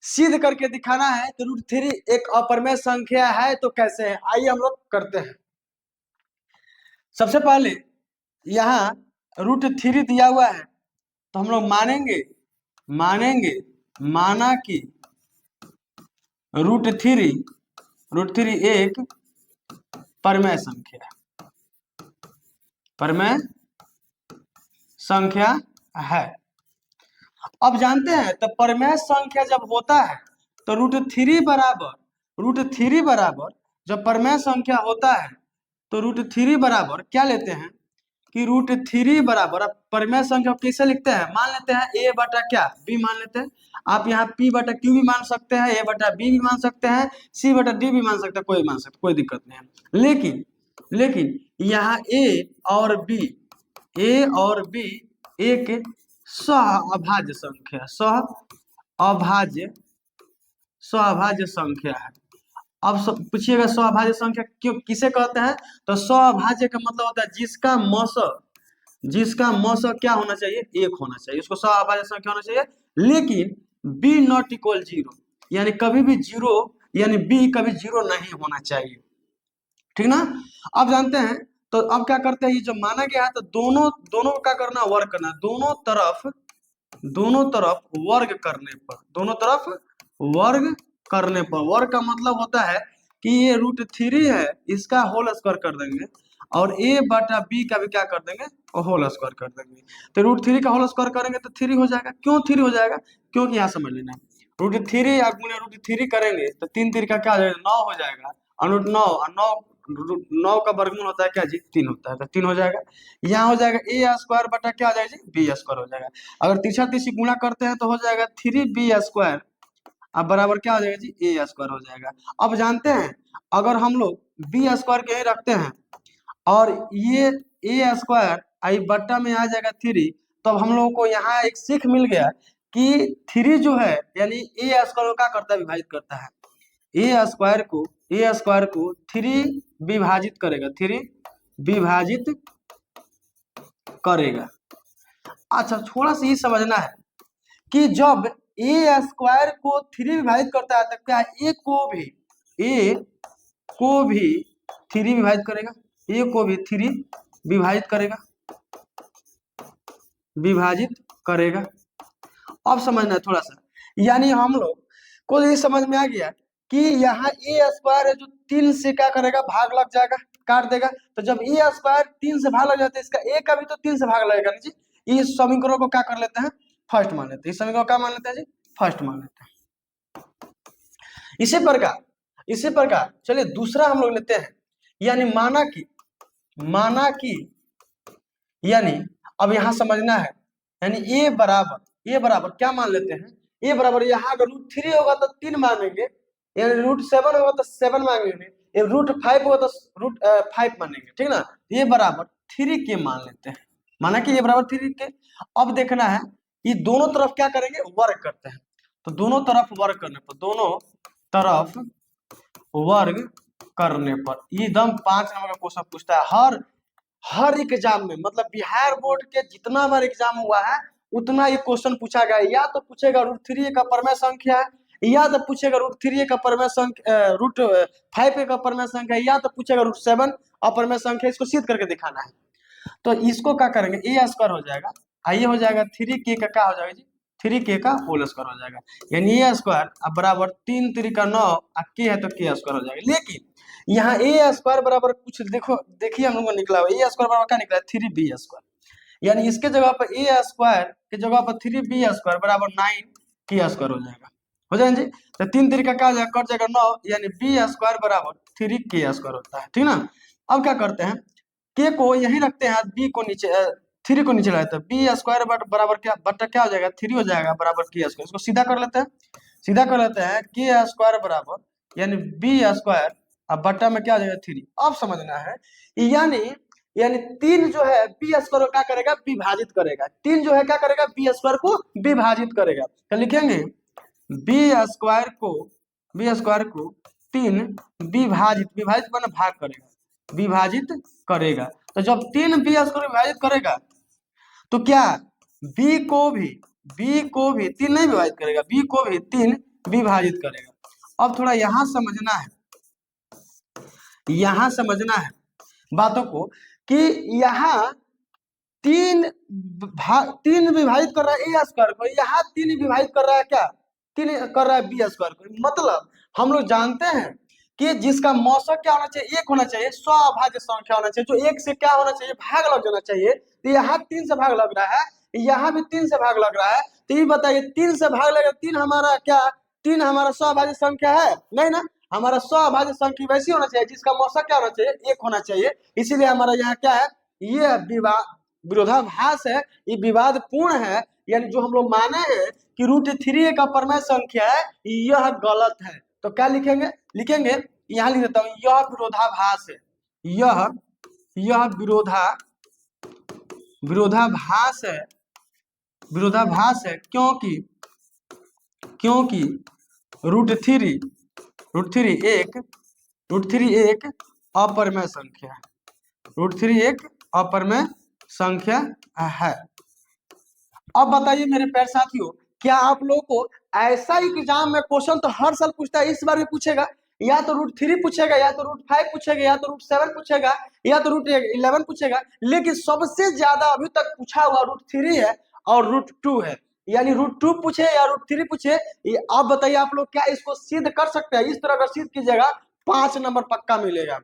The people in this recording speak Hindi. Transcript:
सिद्ध करके दिखाना है तो रूट थ्री एक अपरिमेय संख्या है तो कैसे है, आइए हम लोग करते हैं। सबसे पहले यहाँ रूट थ्री दिया हुआ है तो हम लोग मानेंगे माना कि रूट थ्री एक परिमेय संख्या है। अब जानते हैं तो परिमेय संख्या जब होता है तो रूट थ्री बराबर जब परिमेय संख्या होता है तो रूट थ्री बराबर क्या लेते हैं कि रूट थ्री बराबर, अब परिमेय संख्या कैसे लिखते हैं, मान लेते हैं ए बटा क्या बी मान लेते हैं। आप यहाँ पी बटा क्यू भी मान सकते हैं, ए बटा बी भी मान सकते हैं, सी बटा डी भी मान सकते हैं, कोई मान सकते, कोई दिक्कत नहीं है। लेकिन यहाँ ए और बी एक सह अभाज्य संख्या है। अब पूछिएगा स्वभाज्य संख्या क्यों किसे कहते हैं, तो स्वभाज्य का मतलब होता है जिसका मौस क्या होना चाहिए, एक होना चाहिए, उसको स्वभाज्य संख्या होना चाहिए। लेकिन बी नॉट इक्वल जीरो, यानी कभी भी जीरो, यानी बी कभी जीरो नहीं होना चाहिए, ठीक ना। अब जानते हैं तो अब क्या करते हैं, ये जो माना गया है तो दोनों क्या करना, वर्ग करना, दोनों तरफ वर्ग करने पर वर्ग का मतलब होता है कि ये रूट थ्री है इसका होल स्क्वायर कर देंगे और ए बटा बी का भी क्या कर देंगे, होल स्क्वायर कर देंगे। तो रूट थ्री का होल स्क्वायर करेंगे तो थ्री हो जाएगा। क्यों थ्री हो जाएगा, क्योंकि यहाँ समझ लेना, रूट थ्री या गुणे रूट थ्री करेंगे तो तीन तीन का क्या हो जाएगा, 9 हो जाएगा, और रूट 9 का वर्गमूल होता है क्या जी, 3 होता है, तो 3 हो जाएगा। यहाँ हो जाएगा ए स्क्वायर बटा क्या हो जाएगा जी, बी स्क्वायर हो जाएगा। अगर तीसरा तीसरी गुणा करते हैं तो हो जाएगा 3b स्क्वायर, अब बराबर क्या हो जाएगा जी, ए स्क्वायर हो जाएगा। अब जानते हैं अगर हम लोग बी स्क्वायर के ही रखते हैं और ये ए स्क्वायर आई बट्टा में आ जाएगा 3, तो अब हम लोगों को यहाँ एक सीख मिल गया कि 3 जो है यानी ए स्क्वायर को क्या करता है, विभाजित करता है। ए स्क्वायर को 3 विभाजित करेगा। अच्छा थोड़ा सा ये समझना है कि जब ए स्क्वायर को 3 विभाजित करता है तो क्या ए को भी 3 विभाजित करेगा, ए को भी 3 विभाजित करेगा। अब समझना है थोड़ा सा, यानी हम लोग को ये समझ में आ गया कि यहाँ ए स्क्वायर है जो 3 से क्या करेगा, भाग लग जाएगा, काट देगा। तो जब ए स्क्वायर 3 से भाग लग जाता है, इसका ए का भी तो 3 से भाग लगेगा जी। इस समीकरण को क्या कर लेते हैं, फर्स्ट मान लेते हैं। इस समीकरण को क्या मान लेते हैं जी, फर्स्ट मान लेते हैं। इसी प्रकार चलिए दूसरा हम लोग लेते हैं, यानी माना कि यानी अब यहाँ समझना है, यानी ए बराबर क्या मान लेते हैं, ए बराबर यहाँ अगर रूट 3 होगा तो 3 मानेंगे, यानी रूट 7 होगा तो 7 मानेंगे, रूट 5 होगा तो रूट 5 मानेंगे, ठीक ना। ये बराबर 3 के मान लेते हैं, माना कि ये बराबर 3 के। अब देखना है ये दोनों तरफ क्या करेंगे, वर्ग करते हैं। तो दोनों तरफ वर्ग करने पर एकदम 5 नंबर का क्वेश्चन पूछता है हर एग्जाम में, मतलब बिहार बोर्ड के जितना बार एग्जाम हुआ है उतना ये क्वेश्चन पूछा गया है। या तो पूछेगा रूट 3 का परिमेय संख्या है, या तो पूछेगा रूट 3 का परिमेय संख्या, रूट 5 का परिमेय संख्या, या तो पूछेगा रूट 7 अपरिमेय संख्या। इसको सिद्ध करके दिखाना है। तो इसको क्या करेंगे, ए स्क्वायर हो जाएगा, आइए हो जाएगा 3k का क्या हो जाएगा जी, 3k का होल स्क्वायर हो जाएगा, यानी ए स्क्वायर अब बराबर 3 3 का 9 k है तो k स्क्वायर हो जाएगा। लेकिन यहाँ ए स्क्वायर बराबर कुछ देखिए हम लोग को निकला हुआ, ए स्क्वायर बराबर क्या निकला है, 3b स्क्वायर, यानी इसके जगह पर ए स्क्वायर के जगह पर 3b स्क्वायर बराबर 9k स्क्वायर हो जाएगा, हो जाएगा जी। तो 3 3 का क्या हो जाएगा, कट जाएगा 9, यानी b स्क्वायर बराबर 3k स्क्वायर होता है, ठीक ना। अब क्या करते हैं, के को यही रखते हैं, बी को नीचे 3 को नीचे लाते हैं, बी स्क्वायर बराबर क्या बट्टा क्या हो जाएगा, 3 हो जाएगा बराबर के स्क्वायर। इसको सीधा कर लेते हैं, के स्क्वायर बराबर यानी बी स्क्वायर अब बट्टा में क्या हो जाएगा 3। अब समझना है यानी 3 जो है बी स्क्वायर को क्या करेगा, विभाजित करेगा। 3 जो है क्या करेगा, बी स्क्वायर को विभाजित करेगा। तो लिखेंगे बी स्क्वायर को 3 विभाजित माने भाग करेगा, विभाजित करेगा। तो जब 3 बी स्क्वायर विभाजित करेगा तो क्या बी को भी 3 नहीं विभाजित करेगा, बी को भी 3 विभाजित करेगा। अब थोड़ा यहाँ समझना है, यहाँ समझना है बातों को कि यहाँ तीन विभाजित कर रहा है ए स्क्वायर को, यहाँ तीन विभाजित कर रहा है क्या, तीन कर रहा है बी स्क्वायर को। मतलब हम लोग जानते हैं कि जिसका मौसक क्या होना चाहिए, एक होना चाहिए, स्वाभाज्य संख्या होना चाहिए, जो एक से क्या होना चाहिए, भाग लग जाना चाहिए। तो यहाँ 3 से भाग लग रहा है, यहाँ भी 3 से भाग लग रहा है। तो ये बताइए 3 से भाग लगेगा, 3 हमारा क्या, 3 हमारा स्वाभाज्य संख्या है नहीं ना। हमारा स्वाभाज्य संख्या वैसी होना चाहिए जिसका मौसक क्या होना चाहिए, एक होना चाहिए। इसीलिए हमारा यहाँ क्या है, ये विरोधाभास है, ये विवाद पूर्ण है। यानी जो हम लोग माने हैं कि √3 एक अपरमय संख्या है, यह गलत है। तो क्या लिखेंगे, लिखेंगे यहाँ लिख देता हूं, यह विरोधाभास है, यह विरोधाभास है, विरोधाभास है। क्योंकि √3 एक अपरमय संख्या है, √3 एक अपरमय संख्या है। अब बताइए मेरे प्यारे साथियों, क्या आप लोगों को ऐसा एग्जाम में क्वेश्चन तो हर साल पूछता है, इस बार भी पूछेगा, या तो √3 पूछेगा, या तो √5 पूछेगा, या तो √7 पूछेगा, या तो √11 पूछेगा, लेकिन सबसे ज्यादा अभी तक पूछा हुआ √3 है और √2 है। यानी √2 पूछे या √3 पूछे, आप बताइए आप लोग क्या इसको सिद्ध कर सकते हैं? इस तरह अगर सिद्ध कीजिएगा 5 नंबर पक्का मिलेगा।